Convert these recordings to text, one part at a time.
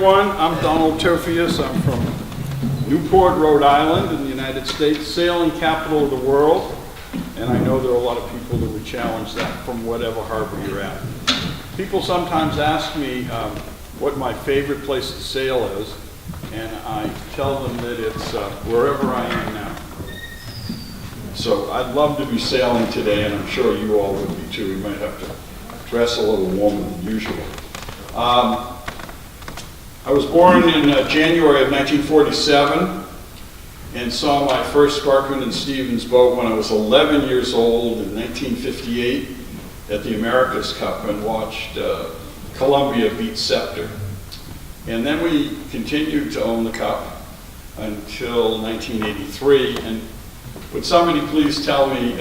Everyone, I'm Donald Tofias. I'm from Newport, Rhode Island in the United States, sailing capital of the world. And I know there are a lot of people that would challenge that from whatever harbor you're at. People sometimes ask me what my favorite place to sail is, and I tell them that it's wherever I am now. So I'd love to be sailing today, and I'm sure you all would be too. We might have to dress a little warmer than usual. I was born in January of 1947 and saw my first Sparkman Stephens boat when I was 11 years old in 1958 at the America's Cup and watched Columbia beat Scepter. And then we continued to own the Cup until 1983. And would somebody please tell me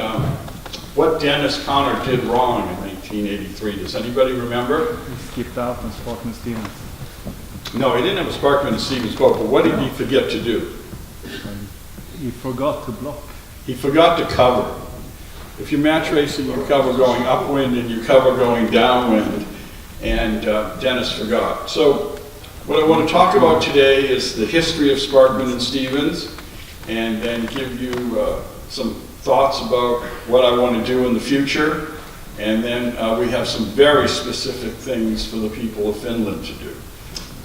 what Dennis Conner did wrong in 1983? Does anybody remember? He skipped out on Sparkman Stephens. No, he didn't have a Sparkman Stephens boat, but what did he forget to do? He forgot to block. He forgot to cover. If you're match racing, you cover going upwind and you cover going downwind, and Dennis forgot. So what I want to talk about today is the history of Sparkman and Stephens, and then give you some thoughts about what I want to do in the future, and then we have some very specific things for the people of Finland to do.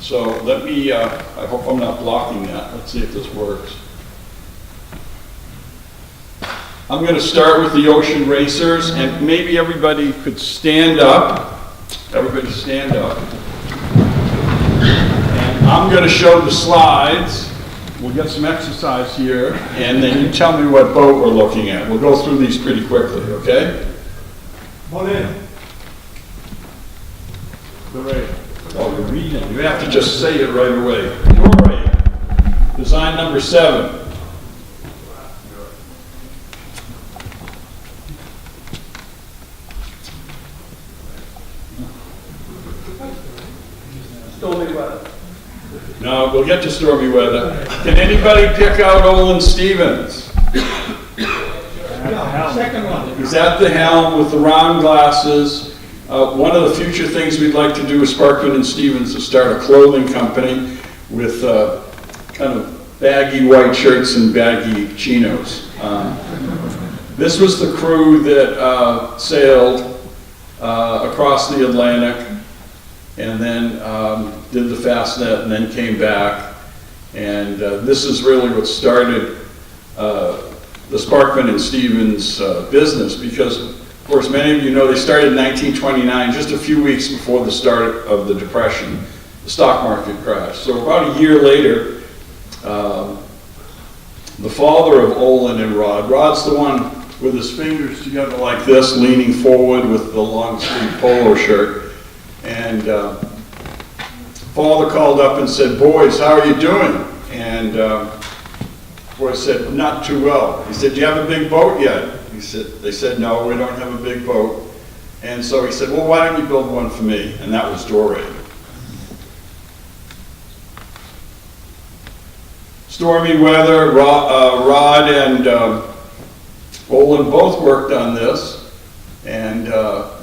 So let me, I hope I'm not blocking that. Let's see if this works. I'm going to start with the ocean racers, and maybe everybody could stand up. Everybody stand up. And I'm going to show the slides. We'll get some exercise here, and then you tell me what boat we're looking at. We'll go through these pretty quickly, okay? Great. Oh, you're reading. You have to just say it right away. Meteor. Design number 7. Stormy weather. No, we'll get to stormy weather. Can anybody pick out Olin Stephens? Yeah, second one. He's at the helm with the round glasses. One of the future things we'd like to do with Sparkman and Stephens is start a clothing company with kind of baggy white shirts and baggy chinos. This was the crew that sailed across the Atlantic and then did the Fastnet and then came back. And this is really what started the Sparkman and Stephens business, because of course many of you know they started in 1929, just a few weeks before the start of the Depression. The stock market crashed. So about a year later, the father of Olin and Rod, Rod's the one with his fingers together like this, leaning forward with the long sleeve polo shirt. And father called up and said, "Boys, how are you doing?" And boys said, "Not too well." He said, "Do you have a big boat yet?" They said, "No, we don't have a big boat." And so he said, "Well, why don't you build one for me?" And that was Dore. Stormy weather, Rod and Olin both worked on this. And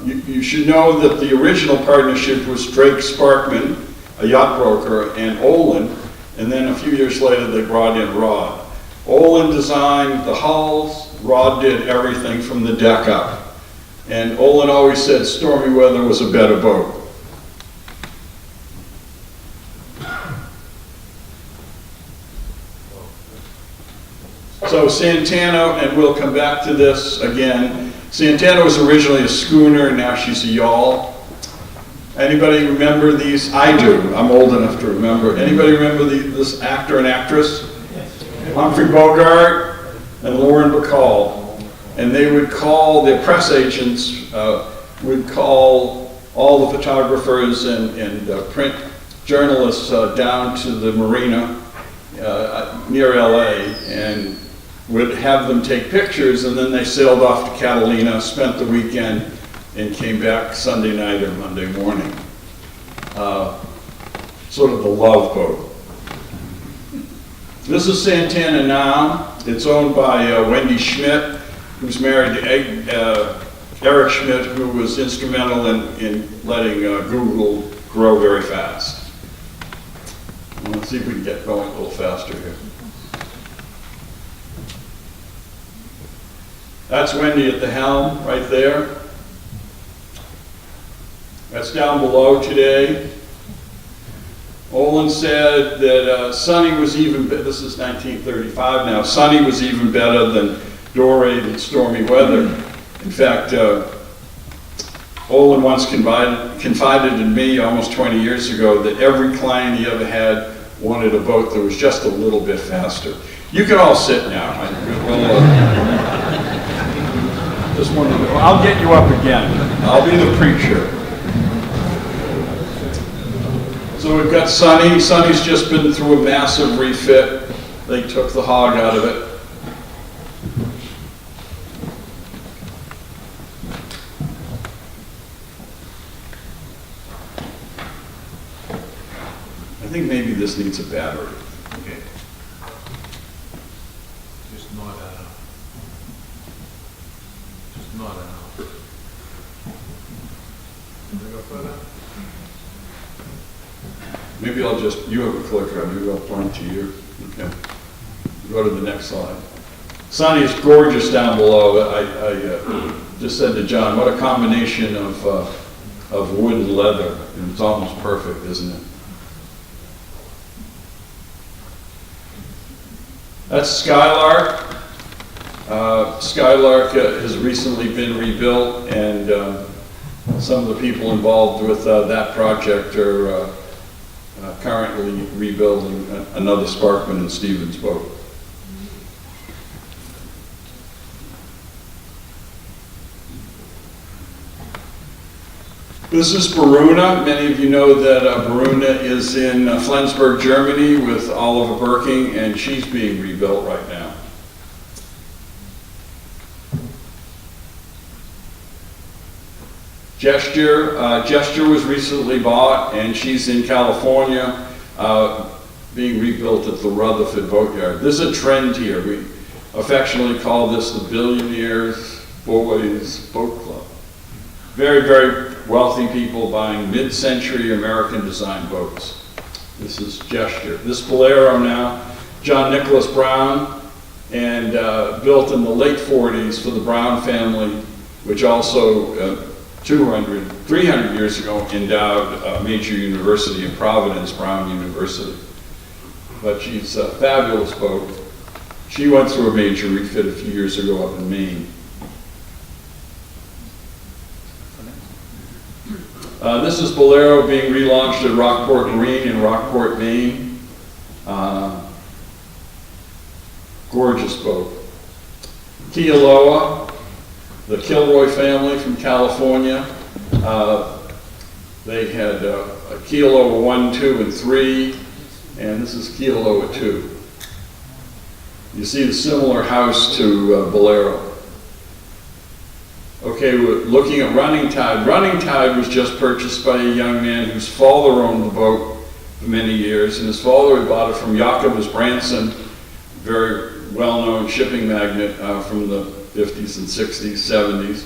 you should know that the original partnership was Drake Sparkman, a yacht broker, and Olin, and then a few years later they brought in Rod. Olin designed the hulls, Rod did everything from the deck up. And Olin always said stormy weather was a better boat. So Santana, and we'll come back to this again, Santana was originally a schooner, now she's a yawl. Anybody remember these? I do. I'm old enough to remember. Anybody remember this actor and actress? Humphrey Bogart and Lauren Bacall. And they would call, their press agents would call all the photographers and print journalists down to the marina near LA and would have them take pictures, and then they sailed off to Catalina, spent the weekend, and came back Sunday night or Monday morning. Sort of the love boat. This is Santana now. It's owned by Wendy Schmidt, who's married to Eric Schmidt, who was instrumental in letting Google grow very fast. Let's see if we can get going a little faster here. That's Wendy at the helm, right there. That's down below today. Olin said that Sunny was even better. This is 1935 now. Sunny was even better than Dorade in stormy weather. In fact, Olin once confided in me almost 20 years ago that every client he ever had wanted a boat that was just a little bit faster. You can all sit now. I'll get you up again. I'll be the preacher. So we've got Sunny. Sunny's just been through a massive refit. They took the hog out of it. I think maybe this needs a battery. Okay. Just not enough. Just not enough. Can we go further? Maybe I'll just, you have a clicker, maybe I'll point to you. Okay. Go to the next slide. Sunny is gorgeous down below. I just said to John, what a combination of wood and leather. And it's almost perfect, isn't it? That's Skylark. Skylark has recently been rebuilt, and some of the people involved with that project are currently rebuilding another Sparkman and Stephens boat. This is Beruna. Many of you know that Beruna is in Flensburg, Germany with Oliver Birking, and she's being rebuilt right now. Gesture was recently bought, and she's in California being rebuilt at the Rutherford Boatyard. This is a trend here. We affectionately call this the Billionaires Boys Boat Club. Very, very wealthy people buying mid-century American design boats. This is Gesture. This Bolero now, John Nicholas Brown, and built in the late 40s for the Brown family, which also 300 years ago endowed Meteor University in Providence, Brown University. But she's a fabulous boat. She went through a major refit a few years ago up in Maine. This is Bolero being relaunched at Rockport Marine in Rockport, Maine. Gorgeous boat. Kealoha, the Kilroy family from California. They had a Kealoha 1, 2, and 3, and this is Kealoha 2. You see a similar house to Bolero. Okay, we're looking at Running Tide. Running Tide was just purchased by a young man whose father owned the boat for many years, and his father had bought it from Jacobus Branson, very well-known shipping magnate from the 50s and 60s, 70s.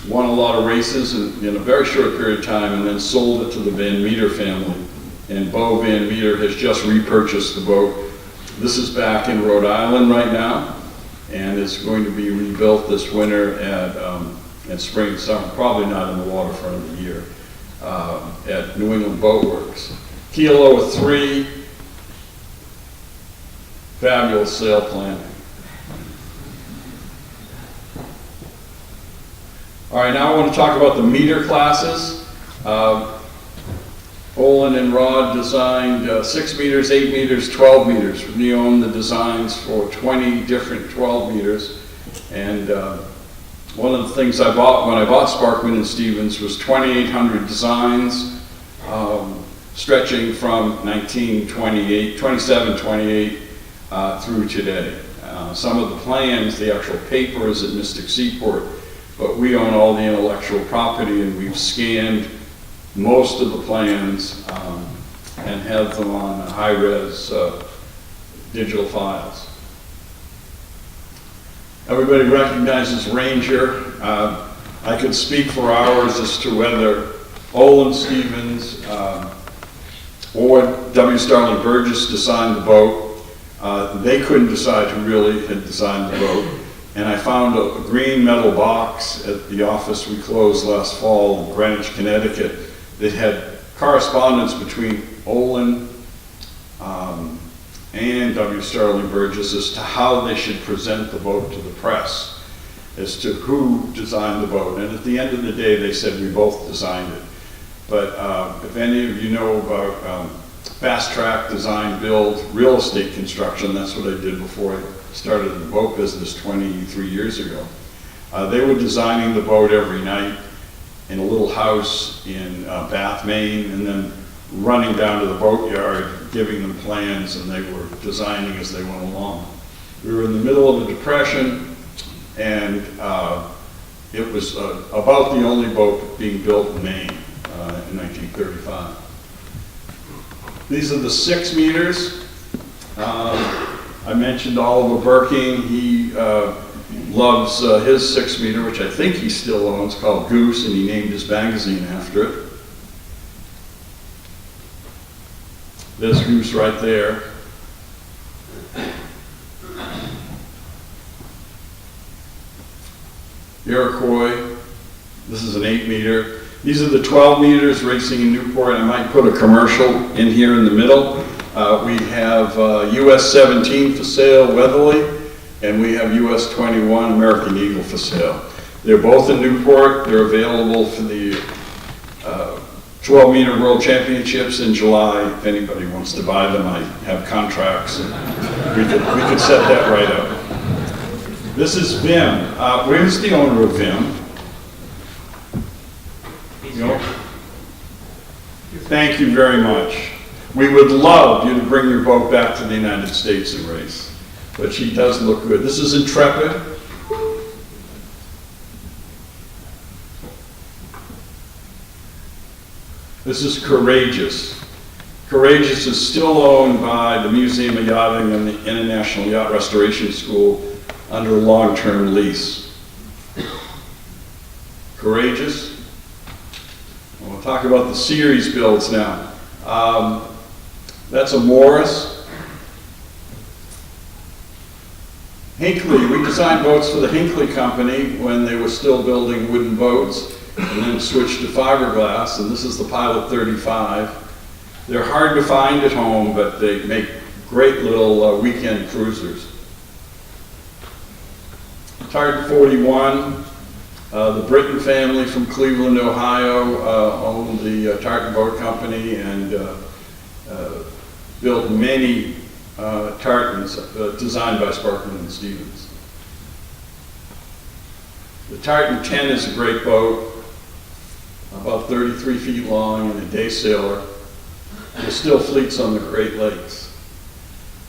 Won a lot of races in a very short period of time, and then sold it to the Van Meter family. And Bo Van Meter has just repurchased the boat. This is back in Rhode Island right now, and it's going to be rebuilt this winter at spring and summer, probably not in the waterfront of the year, at New England Boat Works. Kealoha 3, fabulous sail planning. All right, now I want to talk about the meter classes. Olin and Rod designed 6 meters, 8 meters, 12 meters. We own the designs for 20 different 12 meters. And one of the things I bought when I bought Sparkman and Stephens was 2,800 designs stretching from 27, 28 through today. Some of the plans, the actual paper is at Mystic Seaport, but we own all the intellectual property, and we've scanned most of the plans and have them on high-res digital files. Everybody recognizes Ranger. I could speak for hours as to whether Olin Stephens or W. Starling Burgess designed the boat. They couldn't decide who really had designed the boat. And I found a green metal box at the office we closed last fall in Greenwich, Connecticut, that had correspondence between Olin and W. Starling Burgess as to how they should present the boat to the press, as to who designed the boat. And at the end of the day, they said we both designed it. But if any of you know about fast track design, build, real estate construction, that's what I did before I started the boat business 23 years ago. They were designing the boat every night in a little house in Bath, Maine, and then running down to the boatyard, giving them plans, and they were designing as they went along. We were in the middle of a depression, and it was about the only boat being built in Maine in 1935. These are the 6 meters. I mentioned Oliver Birking. He loves his 6 meter, which I think he still owns, called Goose, and he named his magazine after it. There's Goose right there. Iroquois. This is an 8 meter. These are the 12 meters racing in Newport. I might put a commercial in here in the middle. We have US 17 for sale, Weatherly, and we have US 21 American Eagle for sale. They're both in Newport. They're available for the 12 meter World Championships in July. If anybody wants to buy them, I have contracts, and we could set that right up. This is Vim. Where's the owner of Vim? Thank you very much. We would love you to bring your boat back to the United States and race. But she does look good. This is Intrepid. This is Courageous. Courageous is still owned by the Museum of Yachting and the International Yacht Restoration School under a long-term lease. Courageous. We'll talk about the series builds now. That's a Morris. Hinckley, we designed boats for the Hinckley Company when they were still building wooden boats, and then switched to fiberglass, and this is the Pilot 35. They're hard to find at home, but they make great little weekend cruisers. Tartan 41, the Britton family from Cleveland, Ohio, owned the Tartan Boat Company and built many tartans designed by Sparkman Stephens. The Tartan 10 is a great boat, about 33 feet long and a day sailor. There's still fleets on the Great Lakes.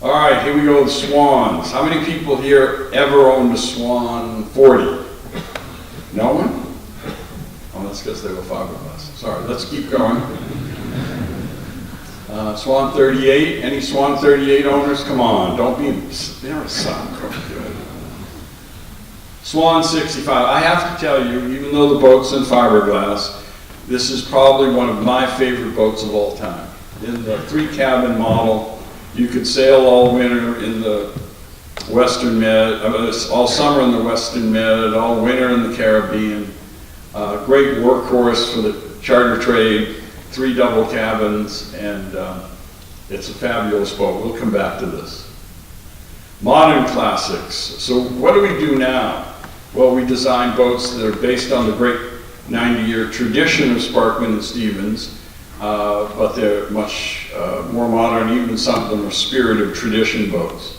All right, here we go with Swans. How many people here ever owned a Swan 40? No one? Oh, that's because they were fiberglass. Sorry, let's keep going. Swan 38, any Swan 38 owners? Come on, don't be embarrassed. Swan 65, I have to tell you, even though the boat's in fiberglass, this is probably one of my favorite boats of all time. In the 3-cabin model, you could sail all winter in the Western Med, all summer in the Western Med, all winter in the Caribbean. Great workhorse for the charter trade, 3 double cabins, and it's a fabulous boat. We'll come back to this. Modern classics. So what do we do now? Well, we design boats that are based on the great 90-year tradition of Sparkman and Stephens, but they're much more modern. Even some of them are spirit of tradition boats.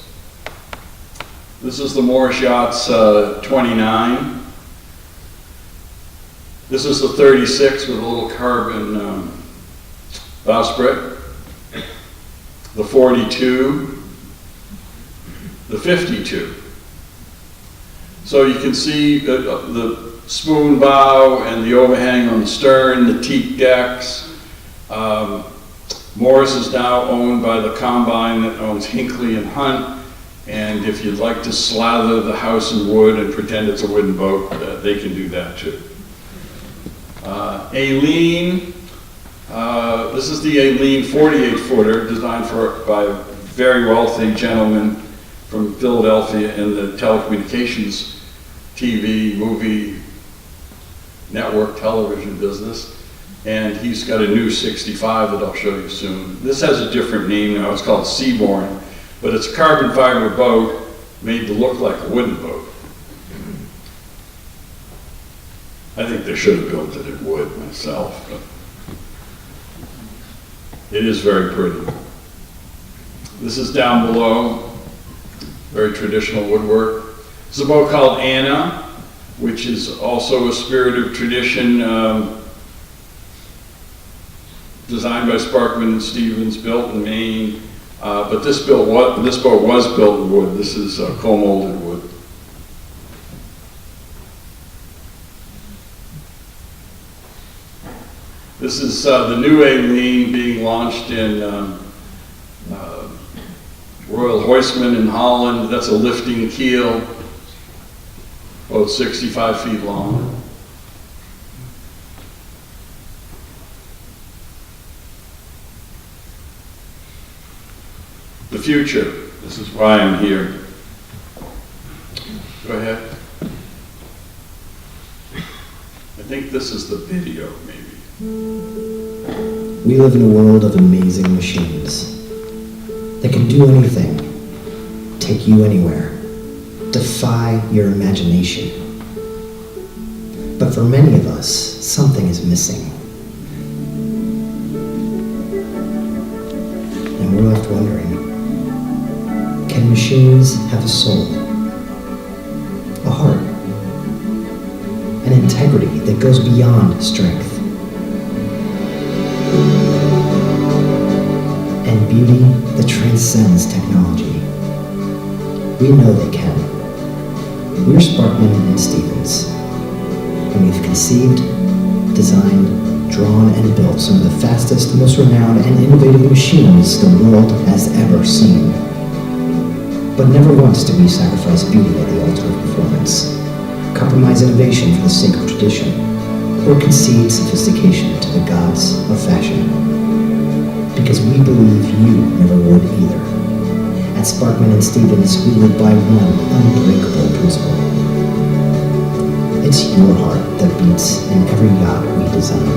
This is the Morris Yachts 29. This is the 36 with a little carbon bowsprit. The 42. The 52. So you can see the spoon bow and the overhang on the stern, the teak decks. Morris is now owned by the combine that owns Hinckley and Hunt, and if you'd like to slather the house in wood and pretend it's a wooden boat, they can do that too. Aileen, This is the Aileen 48-footer designed by a very wealthy gentleman from Philadelphia in the telecommunications, TV, movie, network television business. And he's got a new 65 that I'll show you soon. This has a different name now, it's called Seaborn, but it's a carbon fiber boat made to look like a wooden boat. I think they should have built it in wood myself, but it is very pretty. This is down below, very traditional woodwork. It's a boat called Anna, which is also a spirit of tradition, designed by Sparkman Stephens, built in Maine. But this boat was built in wood. This is coal-molded wood. This is the new Aileen being launched in Royal Hoistman in Holland. That's a lifting keel, about 65 feet long. The future, this is why I'm here. Go ahead. I think this is the video, maybe. We live in a world of amazing machines that can do anything, take you anywhere, defy your imagination. But for many of us, something is missing. And we're left wondering, can machines have a soul, a heart, an integrity that goes beyond strength, and beauty that transcends technology? We know they can. We're Sparkman and Stephens, and we've conceived, designed, drawn, and built some of the fastest, most renowned, and innovative machines the world has ever seen. But never once do we sacrifice beauty at the altar of performance, compromise innovation for the sake of tradition, or concede sophistication to the gods of fashion. Because we believe you never would either. At Sparkman and Stephens, we live by one unbreakable principle. It's your heart that beats in every yacht we design.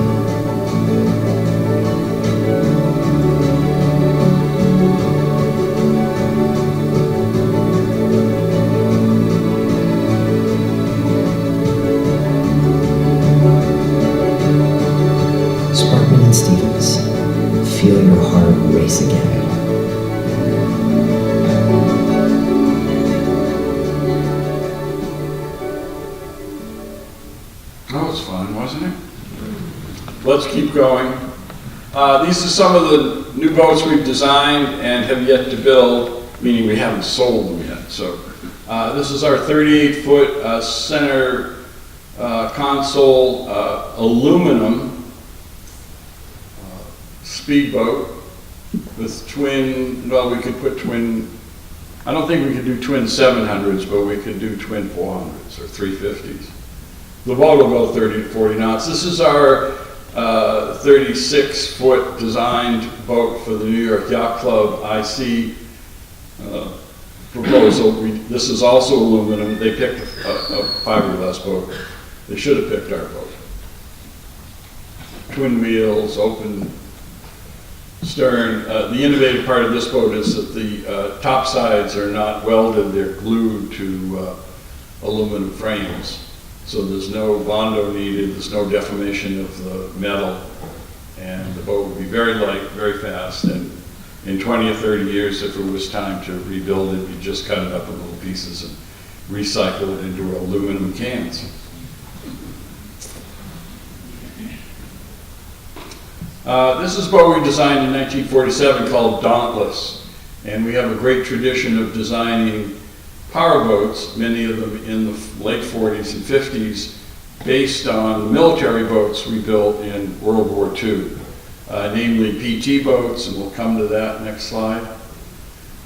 Sparkman and Stephens, feel your heart race again. That was fun, wasn't it? Let's keep going. These are some of the new boats we've designed and have yet to build, meaning we haven't sold them yet. So this is our 38-foot center console aluminum speedboat with twin, well, we could put twin, I don't think we could do twin 700s, but we could do twin 400s or 350s. The boat will go 30 to 40 knots. This is our 36-foot designed boat for the New York Yacht Club IC proposal. This is also aluminum. They picked a fiberglass boat. They should have picked our boat. Twin wheels, open stern. The innovative part of this boat is that the top sides are not welded, they're glued to aluminum frames. So there's no bondo needed, there's no deformation of the metal, and the boat would be very light, very fast, and in 20 or 30 years, if it was time to rebuild it, you just cut it up in little pieces and recycle it into aluminum cans. This is a boat we designed in 1947 called Dauntless, and we have a great tradition of designing powerboats, many of them in the late 40s and 50s, based on military boats we built in World War II, namely PT boats, and we'll come to that next slide.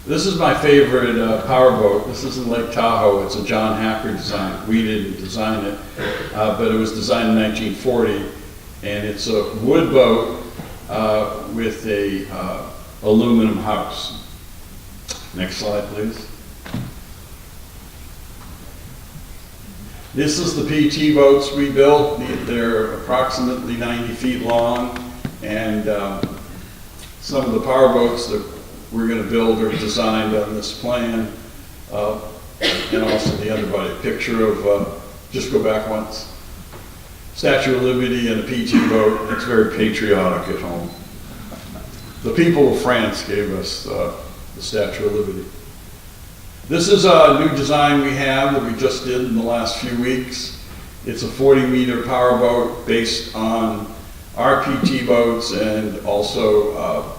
This is my favorite powerboat. This is in Lake Tahoe. It's a John Hacker design. We didn't design it, but it was designed in 1940, and it's a wood boat with a aluminum house. Next slide, please. This is the PT boats we built. They're approximately 90 feet long, and some of the powerboats that we're going to build are designed on this plan, and also the underbody. A picture of, just go back once, Statue of Liberty and a PT boat. It's very patriotic at home. The people of France gave us the Statue of Liberty. This is a new design we have that we just did in the last few weeks. It's a 40-meter powerboat based on our PT boats and also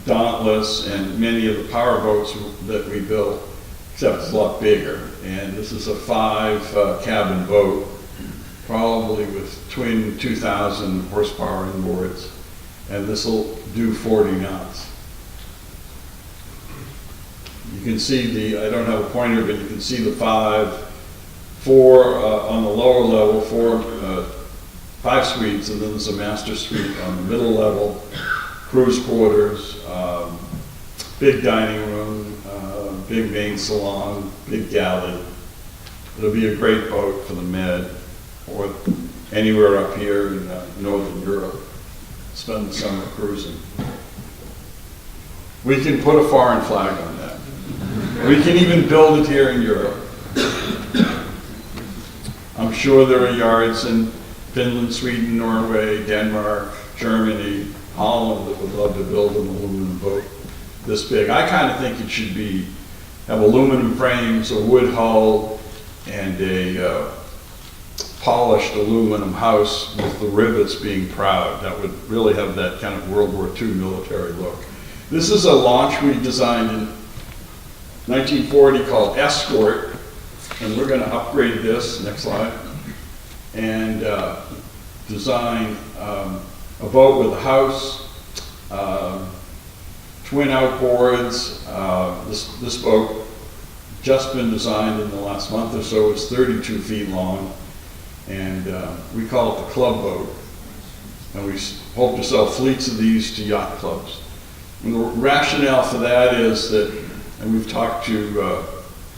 Dauntless and many of the powerboats that we built, except it's a lot bigger. And this is a 5-cabin boat, probably with twin 2,000 horsepower inboards. And this will do 40 knots. You can see I don't have a pointer, but you can see the 4 on the lower level, 5 suites, and then there's a master suite on the middle level, cruise quarters, big dining room, big main salon, big galley. It'll be a great boat for the Med or anywhere up here in Northern Europe. Spend the summer cruising. We can put a foreign flag on that. We can even build it here in Europe. I'm sure there are yards in Finland, Sweden, Norway, Denmark, Germany, Holland that would love to build an aluminum boat this big. I kind of think it should have aluminum frames, a wood hull, and a polished aluminum house with the rivets being proud. That would really have that kind of World War II military look. This is a launch we designed in 1940 called Escort, and we're going to upgrade this, next slide, and design a boat with a house, twin outboards. This boat just been designed in the last month or so. It's 32 feet long. And we call it the club boat. And we hope to sell fleets of these to yacht clubs. And the rationale for that is that, and we've talked to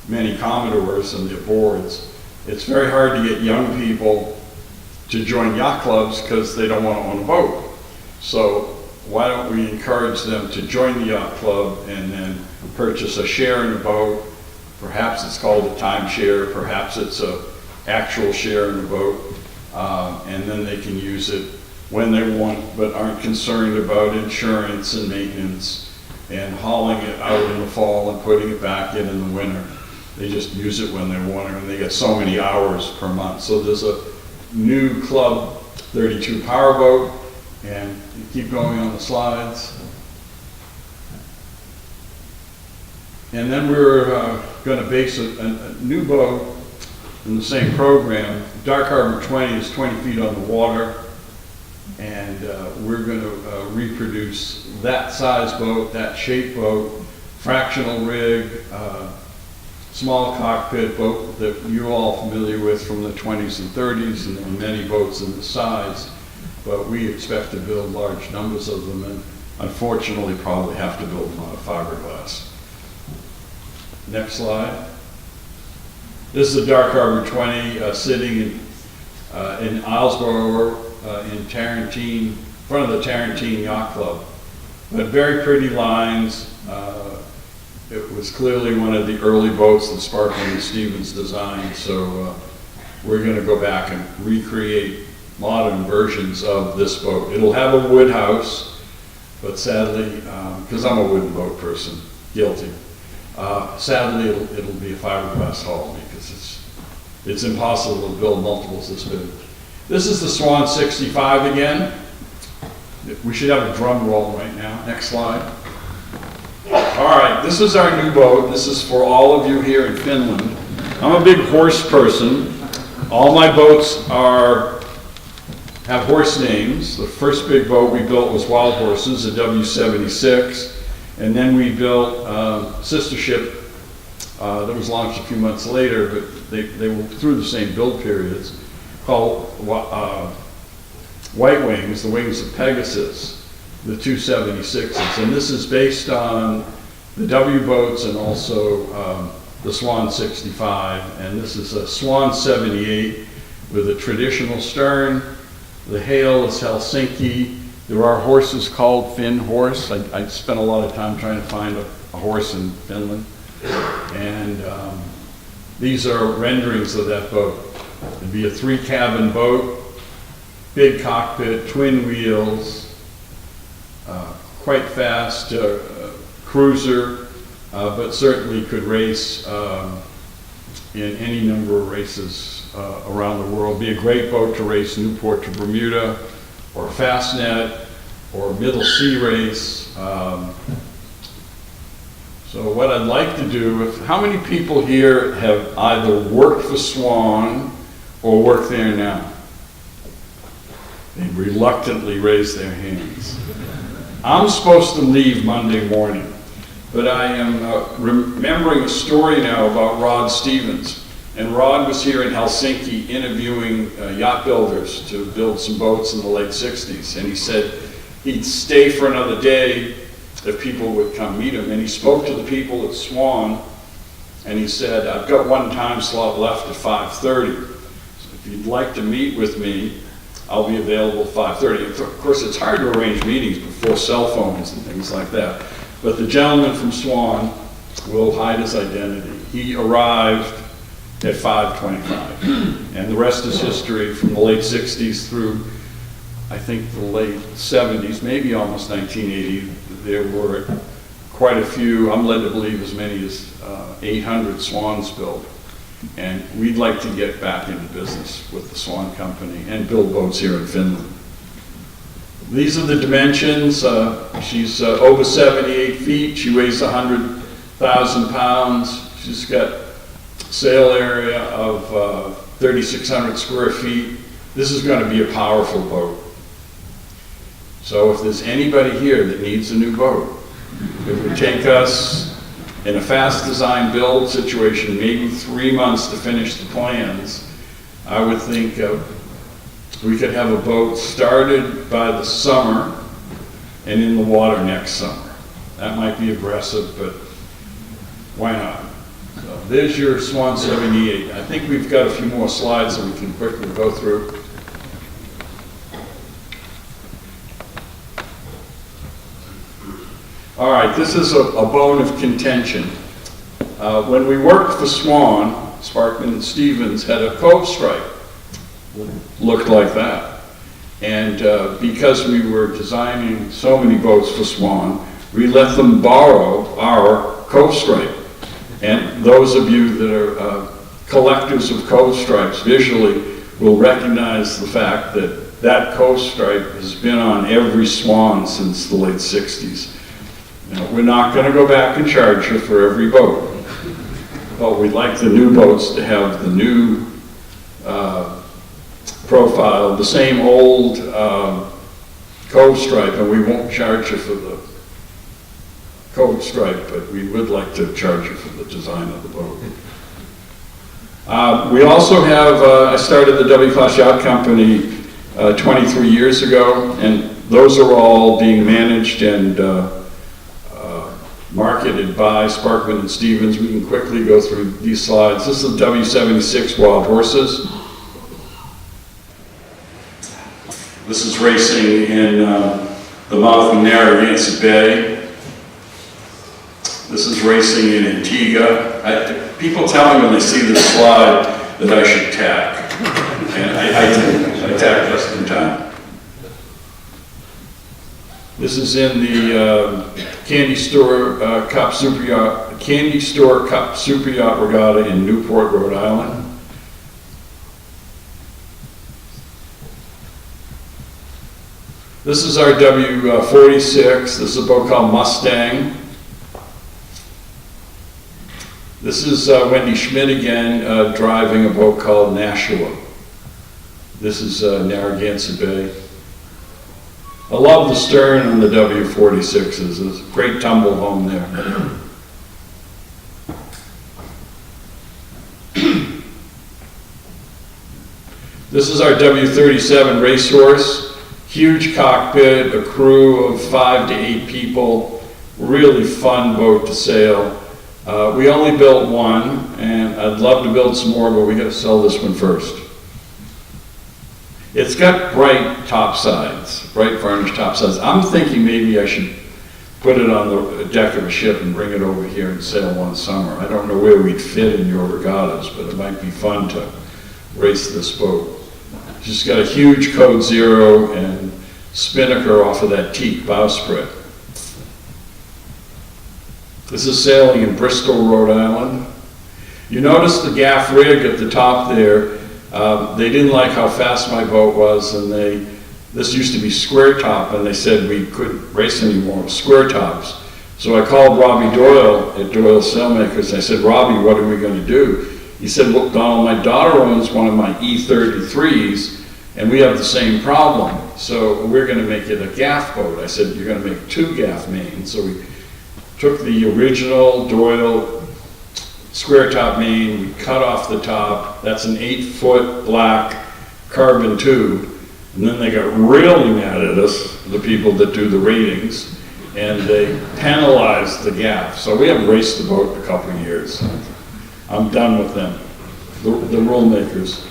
many Commodores and their boards, it's very hard to get young people to join yacht clubs because they don't want to own a boat. So why don't we encourage them to join the yacht club and then purchase a share in a boat? Perhaps it's called a timeshare, perhaps it's a actual share in the boat, and then they can use it when they want, but aren't concerned about insurance and maintenance and hauling it out in the fall and putting it back in the winter. They just use it when they want it, and they get so many hours per month. So there's a new Club 32 powerboat, and keep going on the slides. And then we're going to base a new boat in the same program. Dark Harbor 20 is 20 feet on the water, and we're going to reproduce that size boat, that shape boat, fractional rig, small cockpit boat that you're all familiar with from the 20s and 30s, and there are many boats in the size, but we expect to build large numbers of them, and unfortunately probably have to build them out of fiberglass. Next slide. This is the Dark Harbor 20 sitting in Islesboro in Tarrantine, front of the Tarrantine Yacht Club. But very pretty lines. It was clearly one of the early boats that Sparkman Stephens designed, so we're going to go back and recreate modern versions of this boat. It'll have a wood house, but sadly, because I'm a wooden boat person, guilty. Sadly, it'll be a fiberglass hull because it's impossible to build multiples this big. This is the Swan 65 again. We should have a drum roll right now. Next slide. All right, this is our new boat. This is for all of you here in Finland. I'm a big horse person. All my boats have horse names. The first big boat we built was Wild Horses, a W-76. And then we built sister ship that was launched a few months later, but they were through the same build periods. called White Wings, the Wings of Pegasus, the 276s. And this is based on the W-Boats and also the Swan 65. And this is a Swan 78 with a traditional stern. The hail is Helsinki. There are horses called Finn horse. I spent a lot of time trying to find a horse in Finland. And these are renderings of that boat. It'd be a 3-cabin boat, big cockpit, twin wheels, quite fast cruiser, but certainly could race in any number of races around the world. Be a great boat to race Newport to Bermuda, or Fastnet, or middle sea race. So what I'd like to do, how many people here have either worked for Swan or work there now? They reluctantly raise their hands. I'm supposed to leave Monday morning, but I am remembering a story now about Rod Stevens. And Rod was here in Helsinki interviewing yacht builders to build some boats in the late 60s. And he said he'd stay for another day if people would come meet him. And he spoke to the people at Swan, and he said, I've got one time slot left at 5:30. So if you'd like to meet with me, I'll be available at 5:30. Of course, it's hard to arrange meetings before cell phones and things like that. But the gentleman from Swan will hide his identity. He arrived at 5:25. And the rest is history from the late 60s through, I think, the late 70s, maybe almost 1980. There were quite a few, I'm led to believe as many as 800 Swans built. And we'd like to get back into business with the Swan Company and build boats here in Finland. These are the dimensions. She's over 78 feet. She weighs 100,000 pounds. She's got sail area of 3,600 square feet. This is going to be a powerful boat. So if there's anybody here that needs a new boat, it would take us, in a fast design build situation, maybe 3 months to finish the plans. I would think we could have a boat started by the summer and in the water next summer. That might be aggressive, but why not? So there's your Swan 78. I think we've got a few more slides that we can quickly go through. All right, this is a bone of contention. When we worked for Swan, Sparkman Stephens had a cove stripe. Looked like that. And because we were designing so many boats for Swan, we let them borrow our cove stripe. And those of you that are collectors of cove stripes visually will recognize the fact that that cove stripe has been on every Swan since the late 60s. Now, we're not going to go back and charge you for every boat, but we'd like the new boats to have the new profile, the same old cove stripe, and we won't charge you for the cove stripe, but we would like to charge you for the design of the boat. We also have, I started the W-Class Yacht Company 23 years ago, and those are all being managed and marketed by Sparkman and Stephens. We can quickly go through these slides. This is the W-76 Wild Horses. This is racing in the mouth of Narragansett Bay. This is racing in Antigua. People tell me when they see this slide that I should tack. And I tack just in time. This is in the Candy Store Cup Super Yacht Regatta in Newport, Rhode Island. This is our W-46. This is a boat called Mustang. This is Wendy Schmidt again driving a boat called Nashua. This is Narragansett Bay. I love the stern on the W-46s. There's a great tumble home there. This is our W-37 racehorse, huge cockpit, a crew of 5 to 8 people, really fun boat to sail. We only built one, and I'd love to build some more, but we got to sell this one first. It's got bright top sides, bright varnished top sides. I'm thinking maybe I should put it on the deck of a ship and bring it over here and sail one summer. I don't know where we'd fit in your regattas, but it might be fun to race this boat. She's got a huge Code Zero and spinnaker off of that teak bowsprit. This is sailing in Bristol, Rhode Island. You notice the gaff rig at the top there. They didn't like how fast my boat was, and this used to be square top, and they said we couldn't race anymore with square tops. So I called Robbie Doyle at Doyle Sailmakers. I said, Robbie, what are we going to do? He said, look, Donald, my daughter owns one of my E33s, and we have the same problem. So we're going to make it a gaff boat. I said, you're going to make 2 gaff mains. So we took the original Doyle square top main, we cut off the top. That's an 8-foot black carbon tube. And then they got really mad at us, the people that do the ratings, and they penalized the gaff. So we haven't raced the boat in a couple of years. I'm done with them, the rule makers.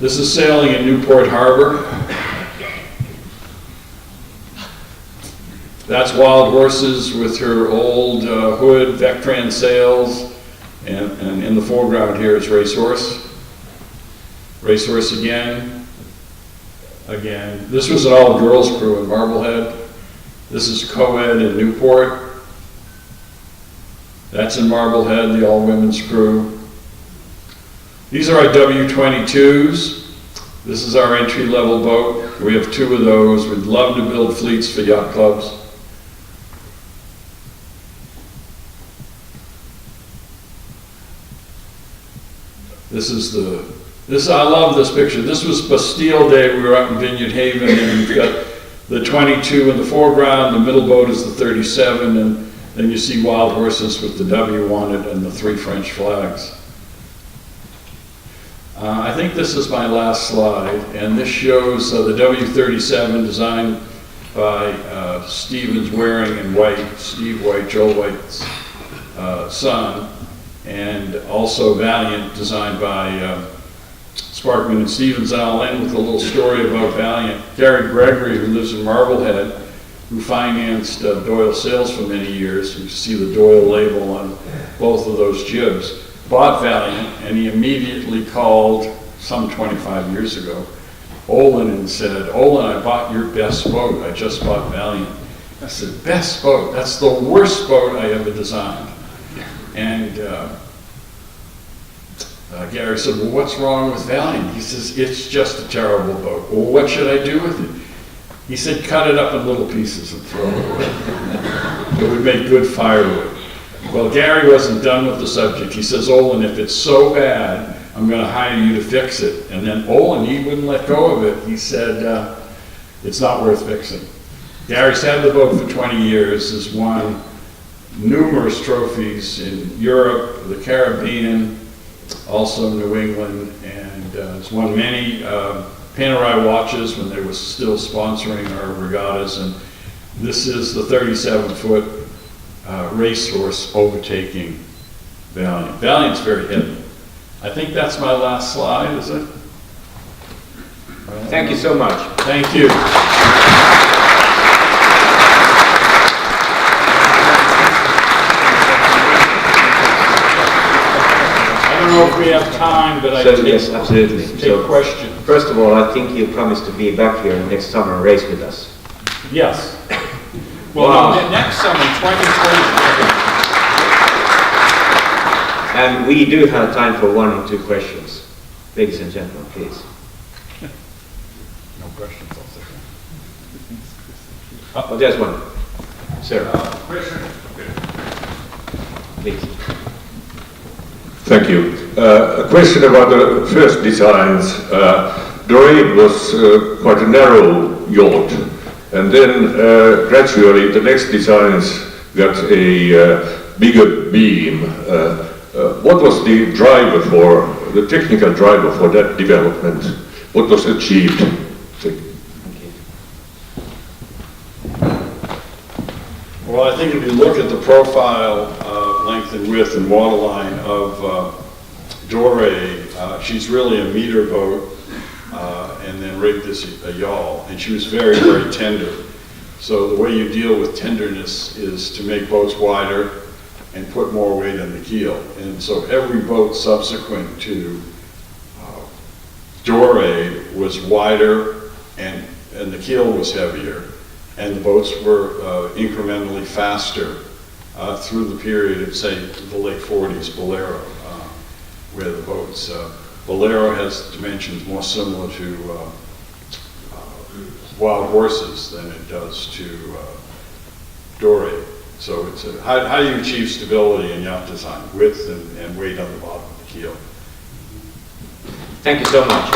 This is sailing in Newport Harbor. That's Wild Horses with her old hood, Vectran sails, and in the foreground here is Racehorse. Racehorse again. This was an all-girls crew in Marblehead. This is co-ed in Newport. That's in Marblehead, the all-women's crew. These are our W-22s. This is our entry-level boat. We have 2 of those. We'd love to build fleets for yacht clubs. I love this picture. This was Bastille Day. We were up in Vineyard Haven, and you've got the 22 in the foreground, the middle boat is the 37, and then you see Wild Horses with the W on it and the 3 French flags. I think this is my last slide, and this shows the W-37 designed by Stephens Waring and White, Steve White, Joel White's son, and also Valiant, designed by Sparkman and Stephens. And I'll end with a little story about Valiant. Gary Gregory, who lives in Marblehead, who financed Doyle Sails for many years, you see the Doyle label on both of those jibs, bought Valiant, and he immediately called, some 25 years ago, Olin and said, Olin, I bought your best boat. I just bought Valiant. I said, best boat? That's the worst boat I ever designed. And Gary said, well, what's wrong with Valiant? He says, it's just a terrible boat. Well, what should I do with it? He said, cut it up in little pieces and throw it away. It would make good firewood. Well, Gary wasn't done with the subject. He says, Olin, if it's so bad, I'm going to hire you to fix it. And then Olin, he wouldn't let go of it. He said, it's not worth fixing. Gary's had the boat for 20 years, has won numerous trophies in Europe, the Caribbean, also New England, and has won many Panerai watches when they were still sponsoring our regattas. And this is the 37-foot racehorse overtaking Valiant. Valiant's very heavy. I think that's my last slide, is it? Thank you so much. Thank you. I don't know if we have time, but I So, take, yes, absolutely. take So, questions. first of all, I think you promised to be back here next summer and race with us. Yes. Well, Wow. no, next summer, 2020. And we do have time for 1 or 2 questions. Ladies and gentlemen, please. No questions, I'll say. Oh, there's one. Sir, please. Thank you. A question about the first designs. Dorade was quite a narrow yacht, and then gradually the next designs got a bigger beam. What was the driver for the technical driver for that development? What was achieved? Well, I think if you look at the profile, length and width and waterline of Doré, she's really a meter boat, and then rigged as a yawl, and she was very, very tender. So the way you deal with tenderness is to make boats wider and put more weight on the keel. And so every boat subsequent to Doré was wider and the keel was heavier, and the boats were incrementally faster through the period of, say, the late 40s, Bolero, where the boats, Bolero has dimensions more similar to Wild Horses than it does to Doré. So it's how do you achieve stability in yacht design? Width and weight on the bottom of the keel. Thank you so much.